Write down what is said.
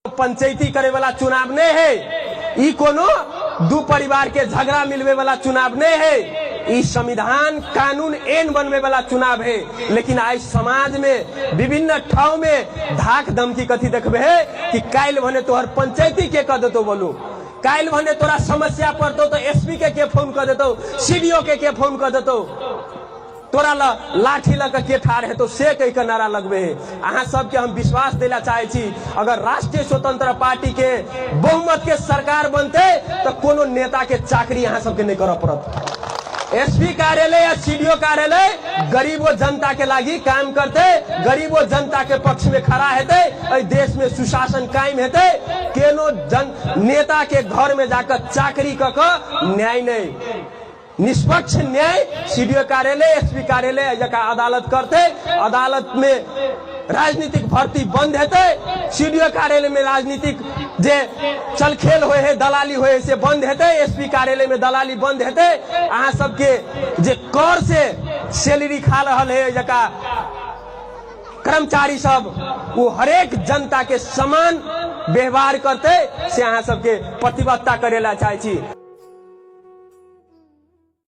पंचायती करे वाला चुनाव नहीं है, ई कोनो दू परिवार के झगड़ा मिलवे वाला चुनाव नहीं है, ई संविधान कानून एन बनवे वाला चुनाव है। लेकिन आज समाज में विभिन्न ठाव में धाक धमकी कथी देखबे है कि काल भने तोहर पंचायती के कह देतो बोलू, काल भने तोरा समस्या पड़तो तो एसपी के फोन कर देतो, सीडीओ के फोन कर देतो, तोरा लाठी लग के ठार है तो से कह के नारा लगबे है। अहाँ सबके हम विश्वास दिला चाहे छी, अगर राष्ट्रीय स्वतंत्र पार्टी के बहुमत के सरकार बनते तो कोनो नेता के चाकरी अहाँ सबके नहीं कर पड़त। एसपी कार्यालय या सीडीओ कार्यालय गरीबो जनता के लागी काम करते, गरीबो जनता के पक्ष में खड़ा हेते, देश में सुशासन कायम हेते। केनो नेता के घर में जाकर चाकरी क न्याय नहीं, निष्पक्ष न्याय सीडीओ कार्यालय एसपी कार्यालय जका अदालत करते, अदालत में राजनीतिक भर्ती बंद हेते, सीडीओ कार्यालय में राजनीतिक जे चल खेल होए है दलाली होए से बंद हेते, एसपी कार्यालय में दलाली बंद हेते। अहाँ सबके जे कर से सैलरी खा रहल है जका कर्मचारी सब वो हरेक जनता के समान व्यवहार करते से अहाँ सबके प्रतिबद्धता करेला चाहे छी।